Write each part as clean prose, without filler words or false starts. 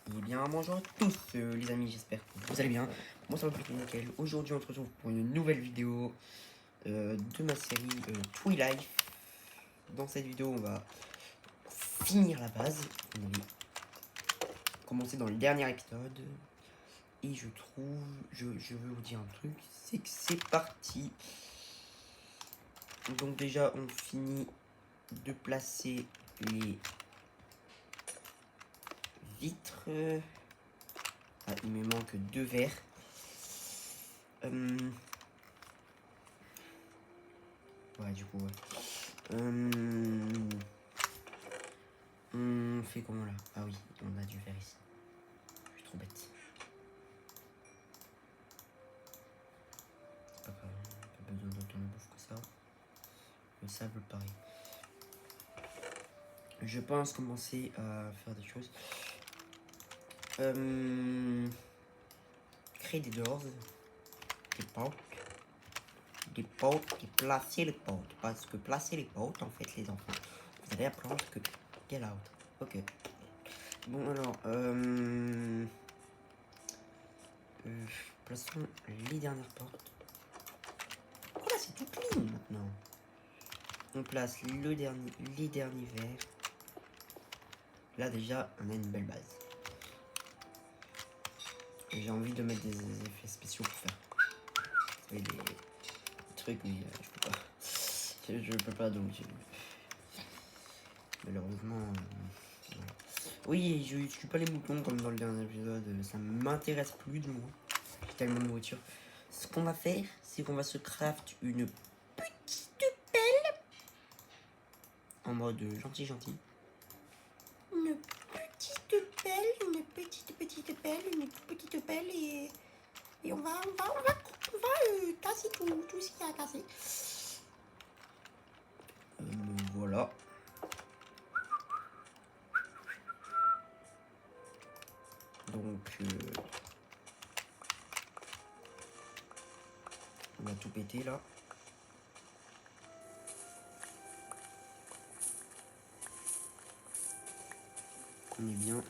Et bien, bonjour à tous les amis, j'espère que vous allez bien. Moi ça va plutôt nickel. Aujourd'hui on se retrouve pour une nouvelle vidéo de ma série Twilight. Dans cette vidéo on va finir la base. On avait commencé dans le dernier épisode. Et je veux vous dire un truc, c'est que c'est parti. Donc déjà on finit de placer les vitres. Ah, il me manque 2 verres. Ouais, du coup, ouais. On fait comment là? Ah oui, on a du verre ici. Je suis trop bête. C'est pas grave, pas besoin d'autant de bouffe que ça. Le sable, pareil. Je pense commencer à faire des choses. Créer des doors. Des potes et placer les potes. Parce que placer les potes, en fait, les enfants, vous allez apprendre que get out. Ok. Bon, alors, plaçons les dernières portes. Oh là, c'est tout clean maintenant. On place les derniers verres. Là, déjà, on a une belle base. J'ai envie de mettre des effets spéciaux pour faire des trucs, mais je peux pas. Je peux pas, donc malheureusement. Voilà. Oui, je tue pas les moutons comme dans le dernier épisode. Ça m'intéresse plus de moi. J'ai tellement de nourriture. Ce qu'on va faire, c'est qu'on va se craft une petite pelle. En mode gentil. Une petite pelle et on va casser tout ce qu'il y a à casser. Voilà. Donc on va tout péter là. On est bien.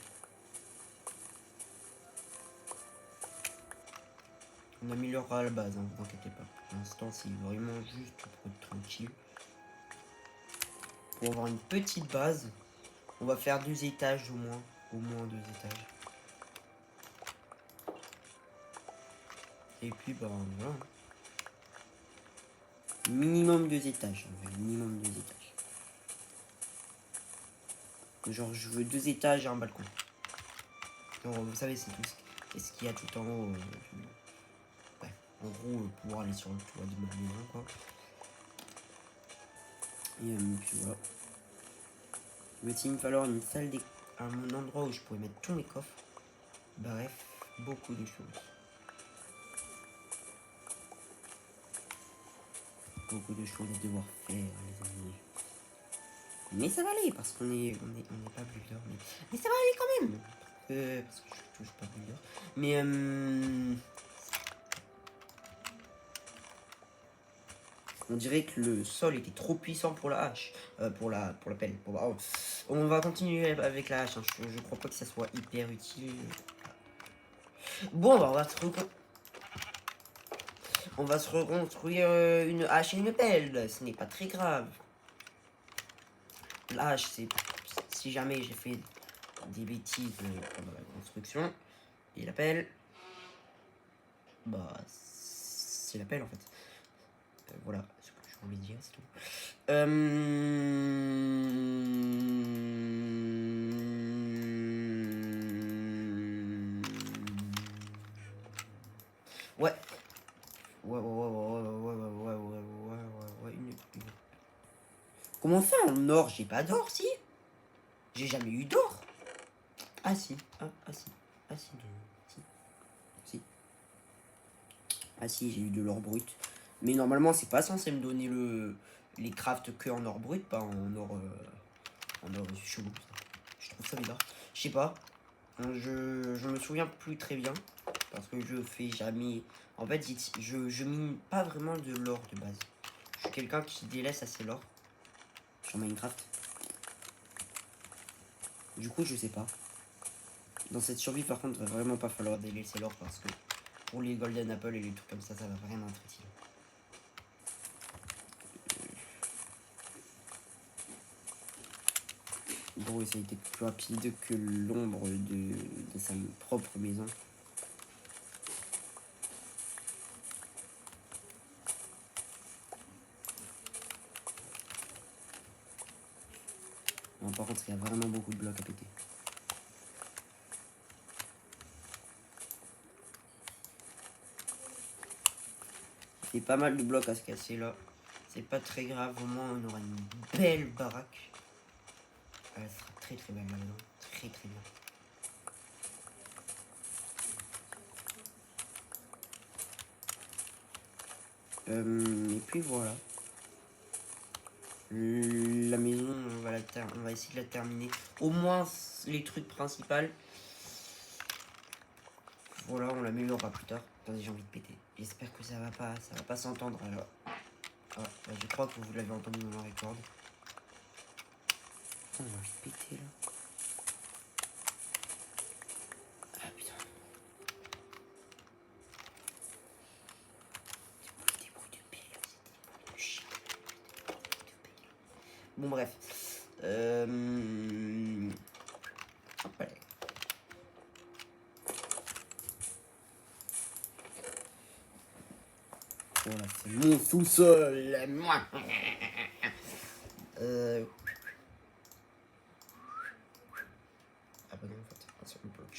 On améliorera la base, hein, vous inquiétez pas. Pour l'instant, c'est vraiment juste pour être tranquille. Pour avoir une petite base, on va faire 2 étages au moins. Au moins 2 étages. Et puis, bah voilà. Minimum 2 étages. Minimum 2 étages. Genre, je veux 2 étages et un balcon. Genre, vous savez, c'est tout ce qu'il y a tout en haut. Ouais. En gros, pouvoir aller sur le toit de ma maison, quoi. Et puis voilà. Il va me falloir une salle un endroit où je pourrais mettre tous mes coffres. Bref, beaucoup de choses. Beaucoup de choses à devoir faire, les amis. Mais ça va aller, parce qu'on est pas builder. Mais ça va aller quand même. Parce que je touche pas builder. Mais on dirait que le sol était trop puissant pour la hache. Pour la pelle. On va continuer avec la hache. Hein. Je crois pas que ça soit hyper utile. Bon, bah, on va se reconstruire une hache et une pelle. Ce n'est pas très grave. La hache, c'est si jamais j'ai fait des bêtises pendant la construction. Et la pelle, bah, c'est la pelle en fait. Voilà ce que j'ai envie de dire, c'est tout. Ouais. Comment ça en or? J'ai pas d'or, si? J'ai jamais eu d'or. Ah si. Si. Ah si, j'ai eu de l'or brut. Mais normalement, c'est pas censé me donner les crafts que en or brut, pas en or chelou. Je trouve ça bizarre. Je sais pas. Je me souviens plus très bien. Parce que je fais jamais... En fait, je mine pas vraiment de l'or de base. Je suis quelqu'un qui délaisse assez l'or. Sur Minecraft. Du coup, je sais pas. Dans cette survie, par contre, va vraiment pas falloir délaisser l'or parce que pour les golden apple et les trucs comme ça va vraiment être utile. Bon, ça a été plus rapide que l'ombre de sa propre maison. Bon, par contre, il y a vraiment beaucoup de blocs à péter. Il y a pas mal de blocs à se casser là. C'est pas très grave, au moins on aura une belle baraque. Elle sera très très belle là-dedans. Très très bien. Et puis voilà. La maison, on va essayer de la terminer. Au moins les trucs principaux. Voilà, on l'améliorera plus tard. Attendez, j'ai envie de péter. J'espère que ça va pas s'entendre alors. Ah, bah, je crois que vous l'avez entendu dans le record. On va péter là. Ah putain. Des bruits de pelle, c'est des bruits de chien. Bon bref. Hop là. Voilà, c'est mon sous-sol, moi. Ah bah non, en fait, c'est un bloc.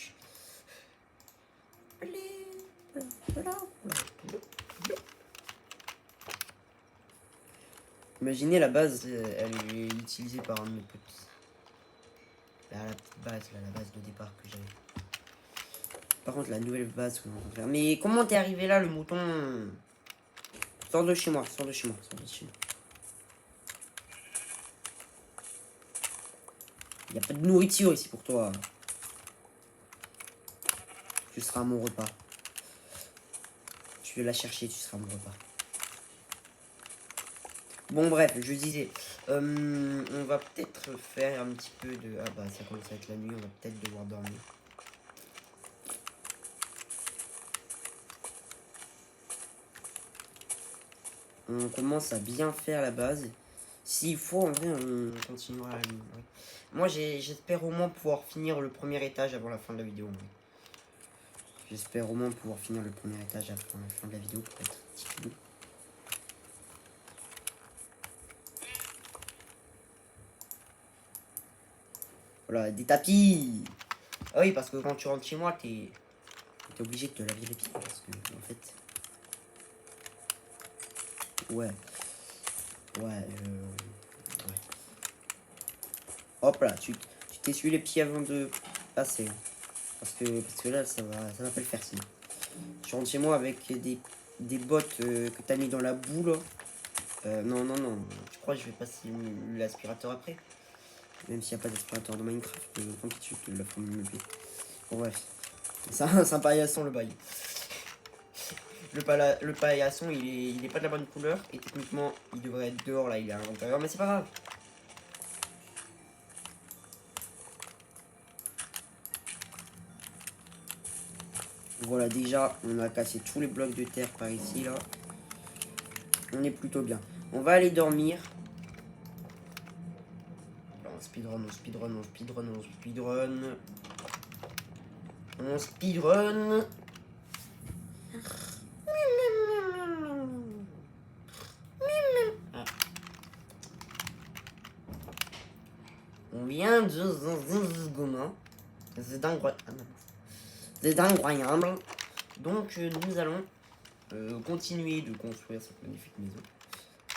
Imaginez la base, elle est utilisée par un de mes potes. Là, la petite base, là, la base de départ que j'avais. Par contre, la nouvelle base qu'on va faire. Mais comment t'es arrivé là, le mouton? Sors de chez moi, sors de chez moi, sors de chez moi. Il n'y a pas de nourriture ici pour toi. Tu seras à mon repas. Je vais la chercher, tu seras à mon repas. Bon bref, je disais, on va peut-être faire un petit peu de... Ah bah ça commence à être la nuit, on va peut-être devoir dormir. On commence à bien faire la base. S'il faut, en vrai, on continuera la nuit. Ouais. Moi, j'espère au moins pouvoir finir le premier étage avant la fin de la vidéo. Ouais. J'espère au moins pouvoir finir le premier étage avant la fin de la vidéo pour être petit peu. Voilà, des tapis. Ah oui, parce que quand tu rentres chez moi, t'es obligé de te laver les pieds. Parce que, en fait... Ouais. Ouais. Hop là, tu t'essuies les pieds avant de passer. Parce que là, ça va pas le faire sinon. Je rentre chez moi avec des bottes que t'as mis dans la boue là. Non, non, non. Je crois que je vais passer l'aspirateur après. Même s'il n'y a pas d'aspirateur de Minecraft. Tant pis, tu te la feras mieux. Bon, bref. C'est un paillasson le bail. Le paillasson, il est pas de la bonne couleur. Et techniquement, il devrait être dehors là. Il est à l'intérieur. Mais c'est pas grave. Voilà, déjà, on a cassé tous les blocs de terre par ici, là. On est plutôt bien. On va aller dormir. On speedrun, on speedrun, on speedrun, on speedrun. On speedrun. Ah. On vient de... C'est incroyable. C'est incroyable. Donc, nous allons continuer de construire cette magnifique maison.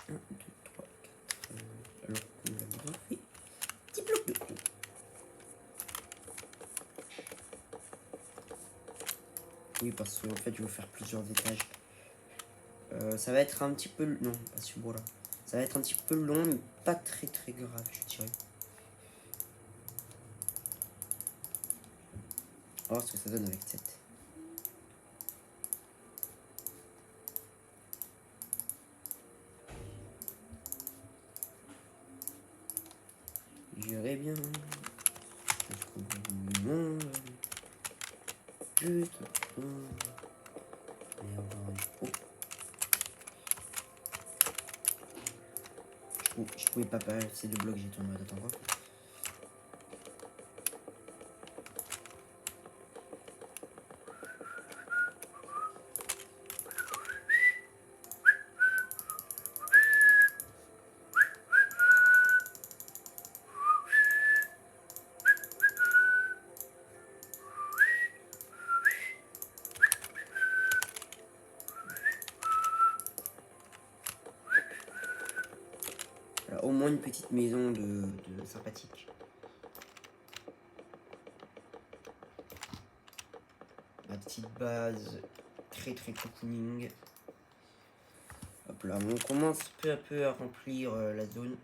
1, 2, 3, 4. Alors, on va fait petit bloc de haut. Oui, parce qu'en fait, je vais faire plusieurs étages. Ça va être un petit peu... Non, pas ce bois-là. Ça va être un petit peu long, mais pas très très grave, je dirais. On va voir ce que ça donne avec 7. J'irai bien jusqu'au bout du monde. Juste. Merde. Oh. Je pouvais pas passer de blocs, j'étais en mode attends quoi. Voilà, au moins une petite maison de sympathique. Ma petite base très cocooning. Hop là, on commence peu à peu à remplir la zone.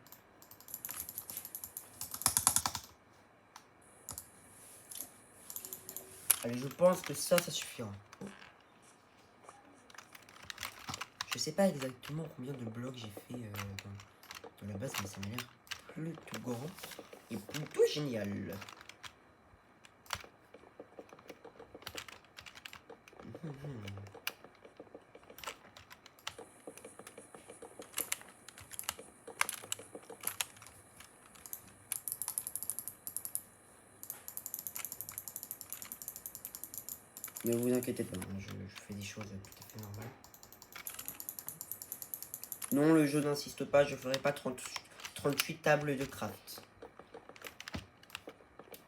Allez, je pense que ça suffira. Je sais pas exactement combien de blocs j'ai fait dans la base, mais ça m'a l'air plutôt grand et plutôt génial. Ne vous inquiétez pas, hein, je fais des choses tout à fait normales. Non, le jeu n'insiste pas, je ferai pas 38 tables de craft.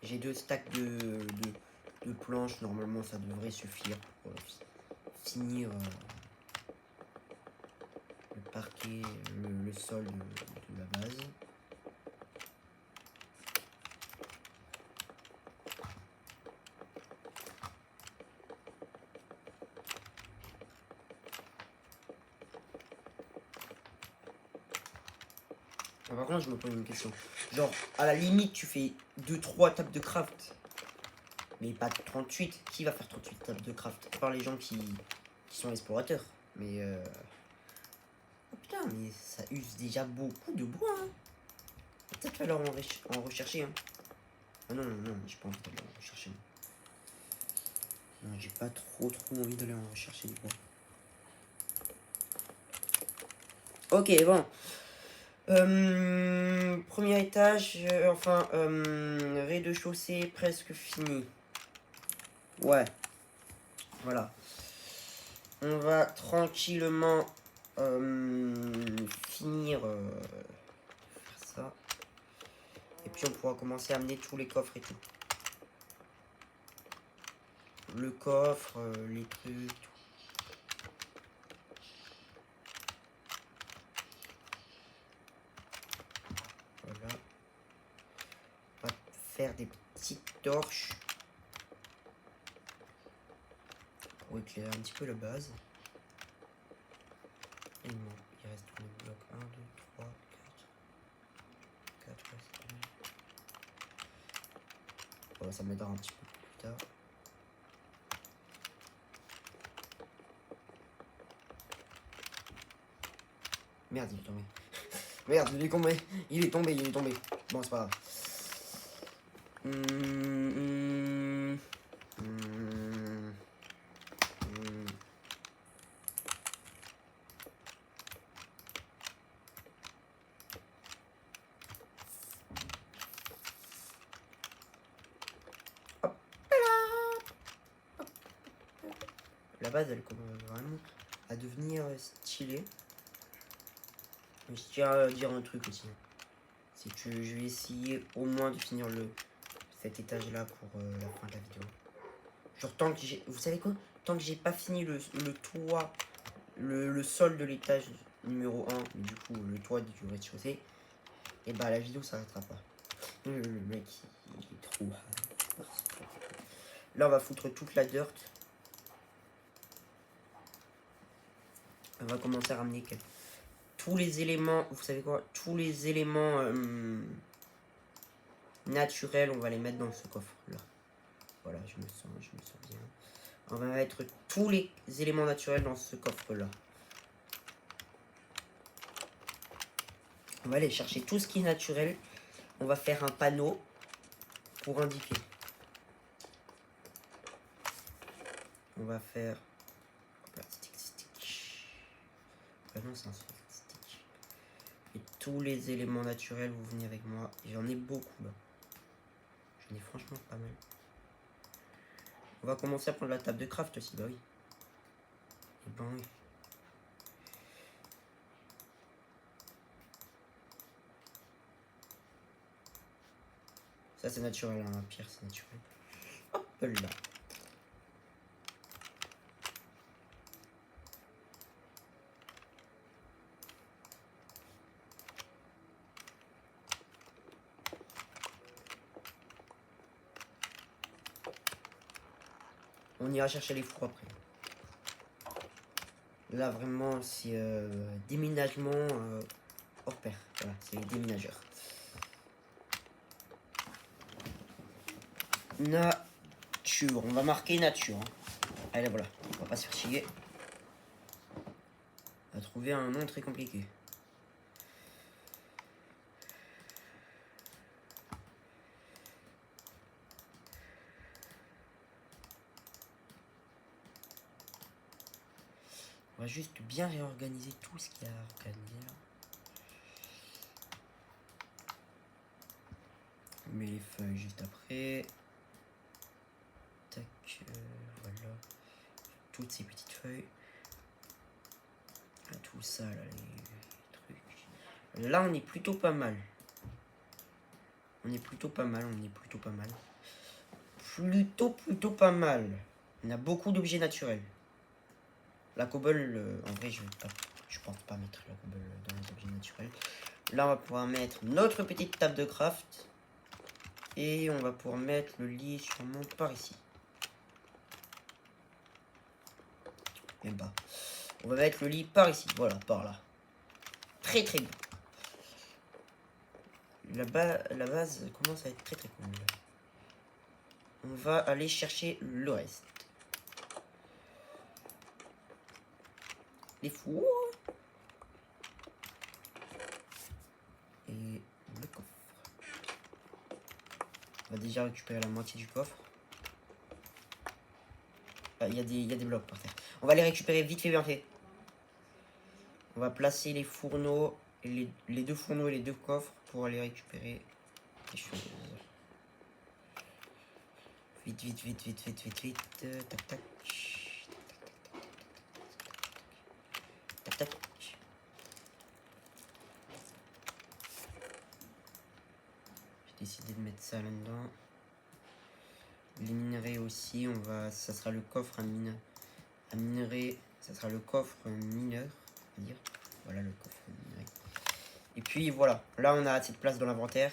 J'ai 2 stacks de planches, normalement ça devrait suffire pour finir le parquet, le sol de la base. Par contre, je me pose une question. Genre, à la limite, tu fais 2-3 tables de craft. Mais pas 38. Qui va faire 38 tables de craft? À part les gens qui sont explorateurs. Mais oh putain, mais ça use déjà beaucoup de bois. Hein. Peut-être falloir en rechercher. Hein. Ah non, j'ai pas envie d'aller en rechercher. Non, j'ai pas trop envie d'aller en rechercher du bois. Ok, bon. Premier étage, rez-de-chaussée presque fini. Ouais. Voilà. On va tranquillement finir faire ça. Et puis on pourra commencer à amener tous les coffres et tout. Le coffre, les trucs, tout. Voilà. On va faire des petites torches. Pour éclairer un petit peu la base. Et bon, il reste tous les blocs. 1, 2, 3, 4. 4, ouais, voilà, ça m'aidera un petit peu plus tard. Merde, il est tombé. Merde, il est tombé. Il est tombé. Bon, c'est pas grave. Hop là. La base, elle commence vraiment à devenir stylée. Mais je tiens à dire un truc aussi. C'est que je vais essayer au moins de finir cet étage là pour la fin de la vidéo. Genre tant que j'ai... Vous savez quoi? Tant que j'ai pas fini le toit, le sol de l'étage numéro 1, du coup le toit du rez-de-chaussée, et bah la vidéo s'arrêtera pas. Le mec il est trop... Là on va foutre toute la dirt. On va commencer à ramener tous les éléments, vous savez quoi? Tous les éléments naturels, on va les mettre dans ce coffre là. Voilà, je me sens bien. On va mettre tous les éléments naturels dans ce coffre là. On va aller chercher tout ce qui est naturel. On va faire un panneau pour indiquer. va faire... Hop là, stick. Non, c'est un stick. Et tous les éléments naturels, vous venez avec moi. J'en ai beaucoup là. J'en ai franchement pas mal. On va commencer à prendre la table de craft aussi, bah oui. Et ben oui. Ça c'est naturel, hein, pierre c'est naturel. Hop là. On ira chercher les fours après. Là vraiment c'est déménagement hors pair. Voilà, c'est les déménageurs. Nature, on va marquer nature. Hein. Allez voilà, on va pas se faire chier. On va trouver un nom très compliqué. On va juste bien réorganiser tout ce qu'il y a à organiser là. On met les feuilles juste après. Tac, voilà. Toutes ces petites feuilles. Tout ça là, les trucs. Là on est plutôt pas mal. On est plutôt pas mal. Plutôt pas mal. On a beaucoup d'objets naturels. La cobble, en vrai, je pense pas mettre la cobble dans les objets naturels. Là, on va pouvoir mettre notre petite table de craft. Et on va pouvoir mettre le lit sûrement par ici. Et bah, on va mettre le lit par ici. Voilà, par là. Très bien. La base commence à être très cool. On va aller chercher le reste. Les fours. Et le coffre. On va déjà récupérer la moitié du coffre. Ah, il y a des blocs par terre. On va les récupérer vite fait, bien fait. On va placer les fourneaux, et les deux fourneaux et les deux coffres pour aller récupérer les choses. Vite. Tac, tac. Tac. J'ai décidé de mettre ça là-dedans. Les minerais aussi, ça sera le coffre à minerai, ça sera le coffre mineur, on va dire. Voilà le coffre minerai. Et puis voilà, là on a assez de place dans l'inventaire,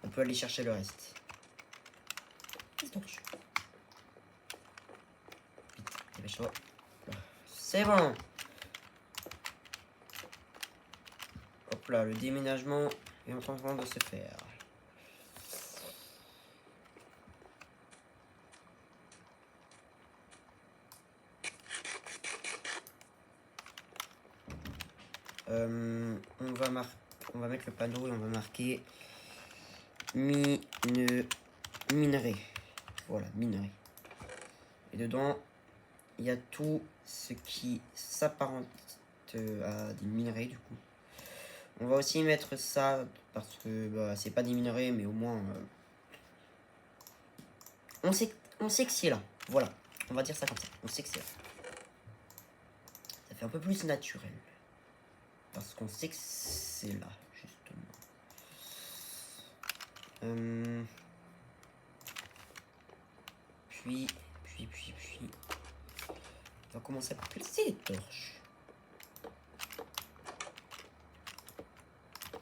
on peut aller chercher le reste. Dépêche-toi. C'est bon. Hop là, le déménagement est en train de se faire. On va mettre le panneau et on va marquer minerai. Voilà, minerai. Et dedans, il y a tout ce qui s'apparente à des minerais du coup. On va aussi mettre ça parce que bah, c'est pas des minerais, mais au moins on sait que c'est là. Voilà, on va dire ça comme ça. On sait que c'est là. Ça fait un peu plus naturel. Parce qu'on sait que c'est là, justement. Puis. On va commencer à placer les torches. Un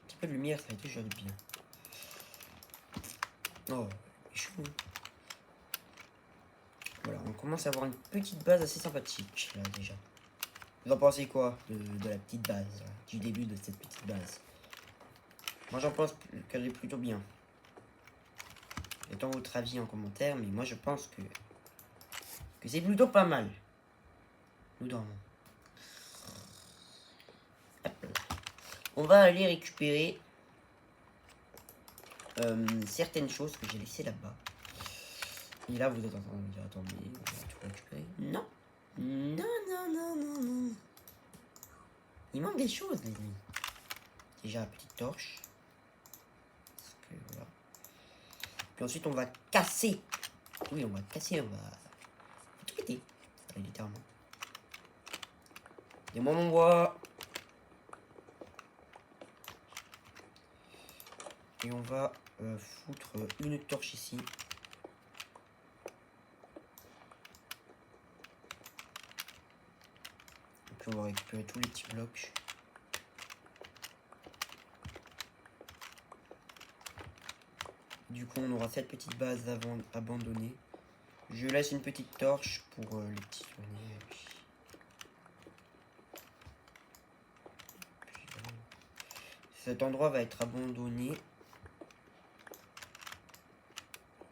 petit peu de lumière, ça va être déjà bien. Oh, chaud. Voilà, on commence à avoir une petite base assez sympathique, là, déjà. Vous en pensez quoi de la petite base, là, du début de cette petite base? Moi, j'en pense qu'elle est plutôt bien. Mettons votre avis en commentaire, mais moi, je pense que c'est plutôt pas mal. Nous dormons. On va aller récupérer certaines choses que j'ai laissées là-bas. Et là, vous êtes en train de me dire, attends, mais on va tout récupérer. Non. Non, non, non, non, non. Il manque des choses, les amis. Déjà, petite torche. Parce que, voilà. Puis ensuite, on va casser. Oui, on va casser, on va tout péter. Littéralement. Dis-moi mon bois. Et on va foutre une torche ici. Et puis on va récupérer tous les petits blocs. Du coup, on aura cette petite base abandonnée. Je laisse une petite torche pour les petits souvenirs. Puis, voilà. Cet endroit va être abandonné.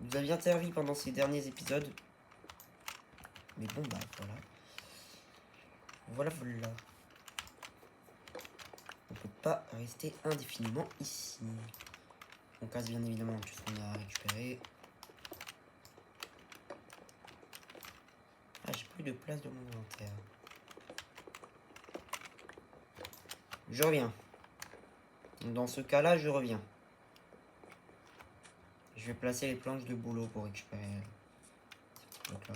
Nous a bien servi pendant ces derniers épisodes. Mais bon, bah voilà. Voilà, voilà. On peut pas rester indéfiniment ici. On casse bien évidemment tout ce qu'on a récupéré. Ah, j'ai plus de place dans mon inventaire. Je reviens. Dans ce cas-là, je reviens. Je vais placer les planches de boulot pour récupérer ces petits blocs-là.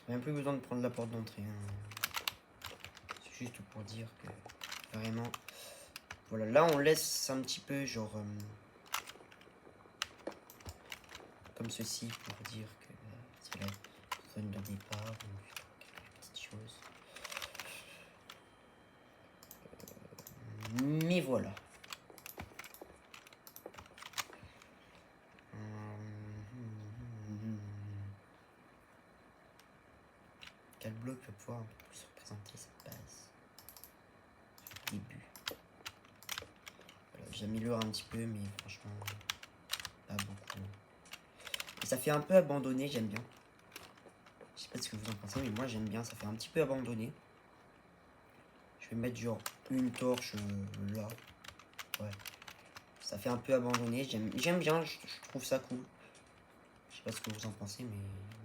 Même plus besoin de prendre la porte d'entrée. Hein. C'est juste pour dire que vraiment... Voilà, là on laisse un petit peu genre... comme ceci pour dire que c'est la zone de départ. Quelques petites choses. Mais voilà. Quel bloc va pouvoir un peu plus représenter cette base début. Voilà, j'améliore un petit peu, mais franchement, pas beaucoup. Et ça fait un peu abandonné, j'aime bien. Je sais pas ce que vous en pensez, mais moi j'aime bien, ça fait un petit peu abandonné. Je vais mettre genre une torche là. Ouais. Ça fait un peu abandonné, j'aime bien, je trouve ça cool. Je sais pas ce que vous en pensez, mais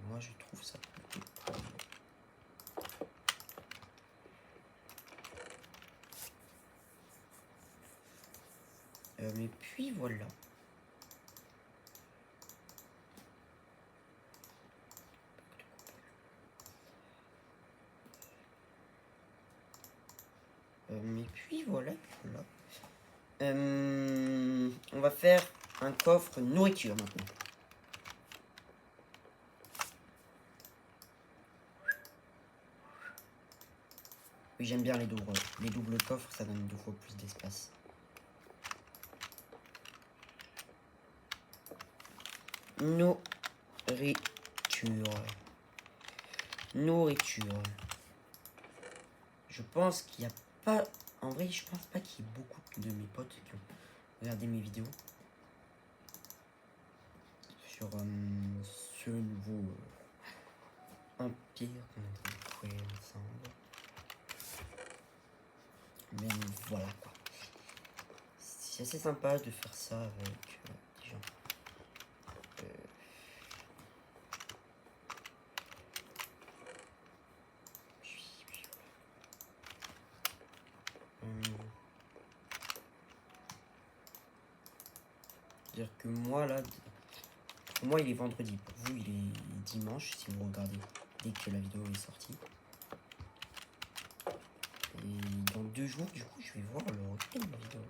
moi je trouve ça cool. Mais puis voilà. Mais puis voilà, voilà. On va faire un coffre nourriture maintenant. Oui, j'aime bien les doubles coffres, ça donne 2 fois plus d'espace. Nourriture. Je pense qu'il n'y a pas... En vrai, je pense pas qu'il y ait beaucoup de mes potes qui ont regardé mes vidéos. Sur ce nouveau empire qu'on est en train de créer ensemble. Mais voilà quoi. C'est assez sympa de faire ça avec des gens. Dire que moi là, pour moi il est vendredi, pour vous il est dimanche si vous regardez dès que la vidéo est sortie. Et dans 2 jours du coup je vais voir le retour de la vidéo.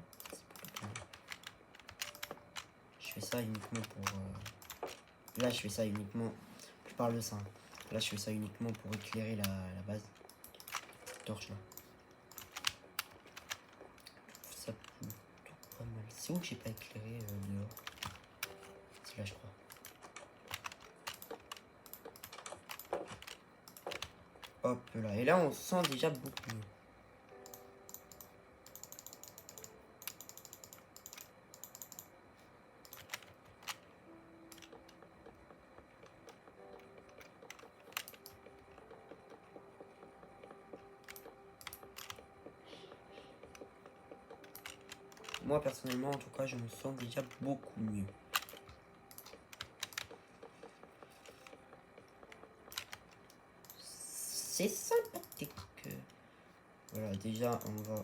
Je fais ça uniquement pour... Là je fais ça uniquement... Je parle de ça. Hein. Là je fais ça uniquement pour éclairer la base. Cette torche là. Je trouve ça plutôt pas mal. C'est où que j'ai pas éclairé dehors? C'est là je crois. Hop là. Et là on sent déjà beaucoup mieux. Moi, personnellement, en tout cas, je me sens déjà beaucoup mieux. C'est sympathique. Voilà, déjà, on va...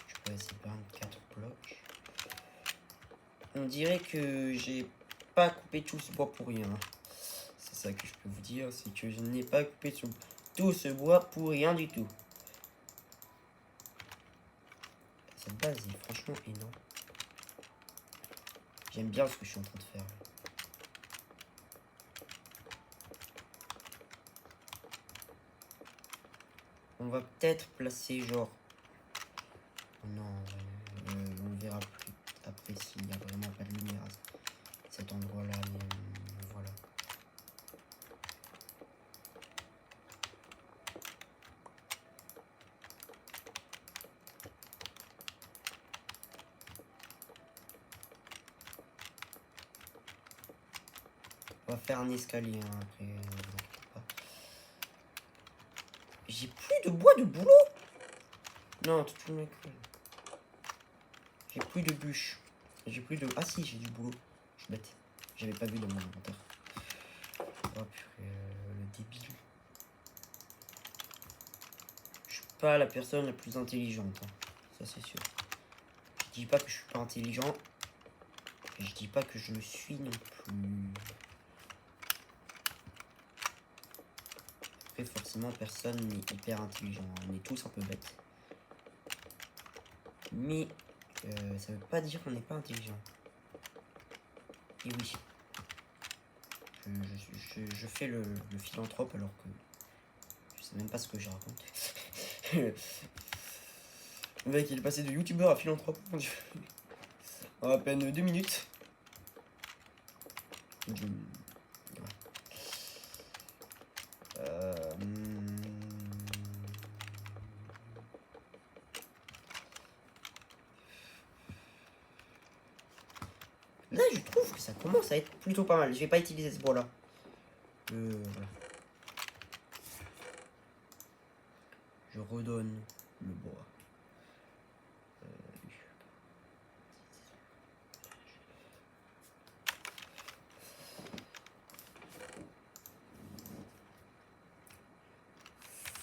Je peux essayer de 24 blocs. On dirait que j'ai pas coupé tout ce bois pour rien. C'est ça que je peux vous dire, c'est que je n'ai pas coupé tout ce bois pour rien du tout. Cette base est franchement énorme. J'aime bien ce que je suis en train de faire. On va peut-être placer genre... Non, on verra plus après s'il n'y a vraiment pas de lumière à cet endroit-là. Mais voilà. On va faire un escalier hein, après. J'ai plus de bois de boulot. Non, tout le mec. J'ai plus de bûches. J'ai plus de... Ah si, j'ai du boulot. Je suis bête. J'avais pas vu dans mon inventaire. Oh purée, le débile. Je suis pas la personne la plus intelligente. Hein. Ça c'est sûr. Je dis pas que je suis pas intelligent. Et je dis pas que je le suis non plus. Après forcément personne n'est hyper intelligent. On est tous un peu bêtes. Mais ça veut pas dire qu'on n'est pas intelligent. Et oui. Je fais le philanthrope alors que je sais même pas ce que je raconte. Le mec il est passé de youtubeur à philanthrope. Mon Dieu. En à peine 2 minutes. Ouais. Là je trouve que ça commence à être plutôt pas mal. Je vais pas utiliser ce bois là. Voilà. Je redonne le bois.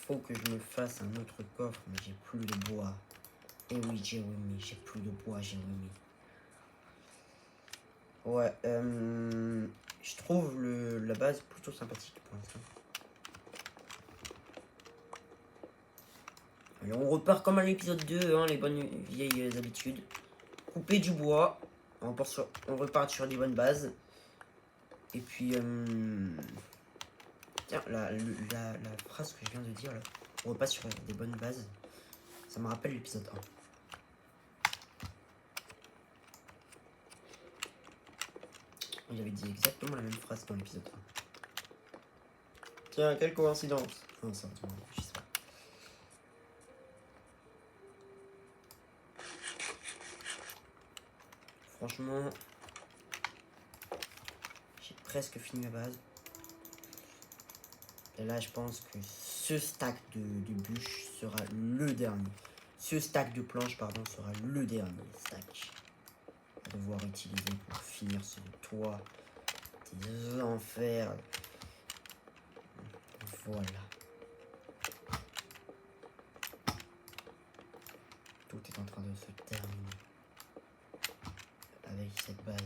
Faut que je me fasse un autre coffre, mais j'ai plus de bois. Et oui, Jérémy, j'ai plus de bois, Jérémy. Ouais, je trouve la base plutôt sympathique pour l'instant. Alors on repart comme à l'épisode 2, hein, les bonnes vieilles habitudes. Couper du bois, on repart sur des bonnes bases. Et puis, tiens, la phrase que je viens de dire, là, on repasse sur des bonnes bases. Ça me rappelle l'épisode 1. J'avais dit exactement la même phrase dans l'épisode 1. Tiens, quelle coïncidence. Non, ça, je sais pas. Franchement, j'ai presque fini la base. Et là, je pense que ce stack de bûches sera le dernier. Ce stack de planches, pardon, sera le dernier stack à devoir utiliser pour finir ce toit des enfers. Voilà. Tout est en train de se terminer avec cette base.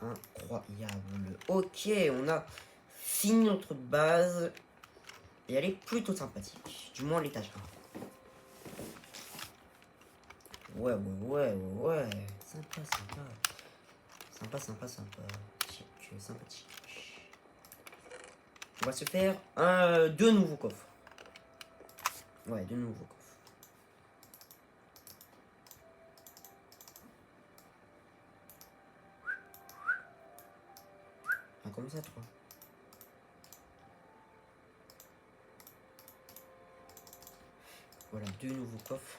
Incroyable. Ok, on a fini notre base. Et elle est plutôt sympathique. Du moins l'étage 1. Ouais. Sympa. Sympathique. On va se faire deux nouveaux coffres. Ouais, deux nouveaux coffres. Ah, comme ça, 3. Voilà, deux nouveaux coffres.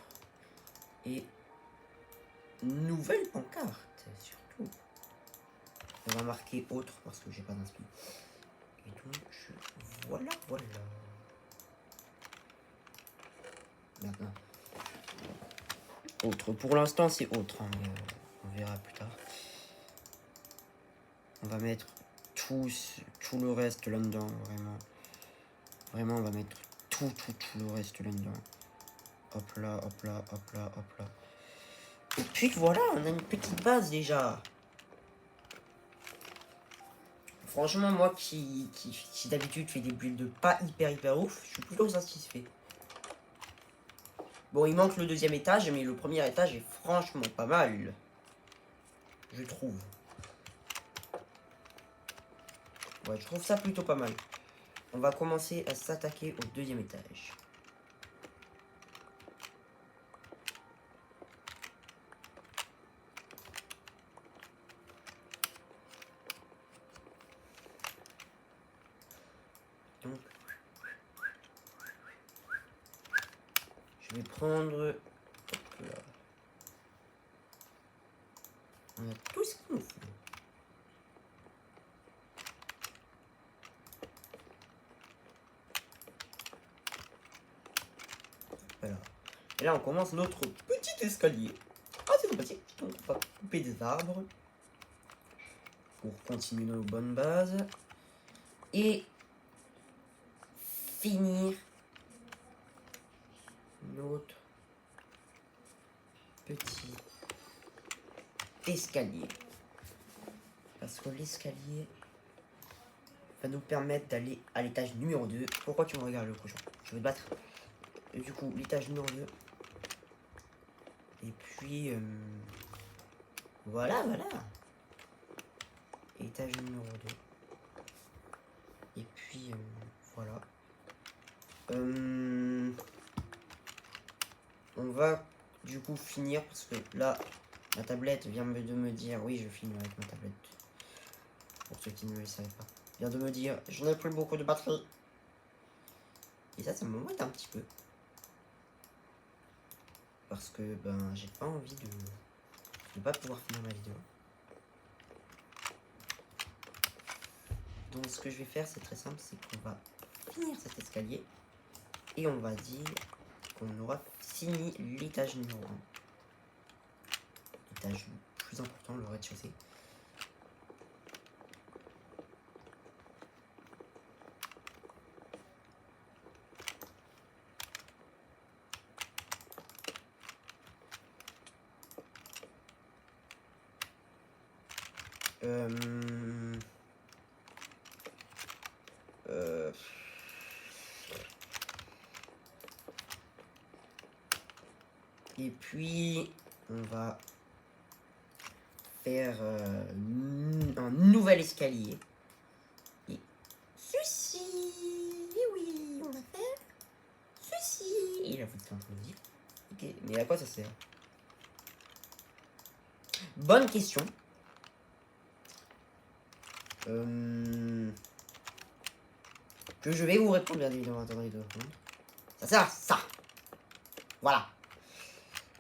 Et nouvelle pancarte, surtout. On va marquer autre parce que j'ai pas d'inspi. Et donc, voilà. Maintenant, Autre. Pour l'instant, c'est autre. Hein, mais, on verra plus tard. On va mettre tout le reste là-dedans, vraiment. Vraiment, on va mettre tout le reste là-dedans. Hop là, hop là, hop là, hop là. Et puis voilà, on a une petite base déjà. Franchement, moi qui d'habitude fais des builds pas hyper ouf, je suis plutôt satisfait. Bon, il manque le deuxième étage, mais le premier étage est franchement pas mal. Je trouve. Ouais, je trouve ça plutôt pas mal. On va commencer à s'attaquer au deuxième étage. Donc, je vais prendre... Hop là. On a tout ce qu'il nous faut. Voilà. Et là, on commence notre petit escalier. Ah, c'est sympathique. Donc, on va couper des arbres pour continuer nos bonnes bases. Et finir notre petit escalier. Parce que l'escalier va nous permettre d'aller à l'étage numéro 2. Pourquoi tu me regardes, le cochon? Je vais te battre. Et du coup, l'étage numéro 2. Et puis... voilà. Étage numéro 2. Et puis, voilà. On va du coup finir parce que là, ma tablette vient de me dire... Oui, je filme avec ma tablette. Pour ceux qui ne le savaient pas. Vient de me dire, je n'ai plus beaucoup de batterie. Et ça m'embête un petit peu. Parce que, ben, j'ai pas envie de pas pouvoir finir ma vidéo. Donc, ce que je vais faire, c'est très simple, c'est qu'on va finir cet escalier. Et on va dire qu'on aura fini l'étage numéro 1. L'étage le plus important, le rez-de-chaussée. Et puis, on va faire un nouvel escalier. Et ceci, oui, on va faire ceci. Et la voûte musique. Ok, mais à quoi ça sert? Bonne question. Que je vais vous répondre bien évidemment. Attendez 2 secondes. Ça sert à ça. Voilà.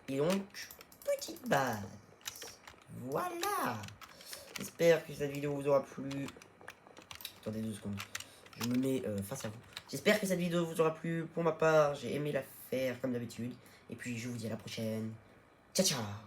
Et donc, petite base. Voilà. J'espère que cette vidéo vous aura plu. Attendez 2 secondes. Je me mets face à vous. J'espère que cette vidéo vous aura plu. Pour ma part, j'ai aimé la faire comme d'habitude. Et puis, je vous dis à la prochaine. Ciao, ciao.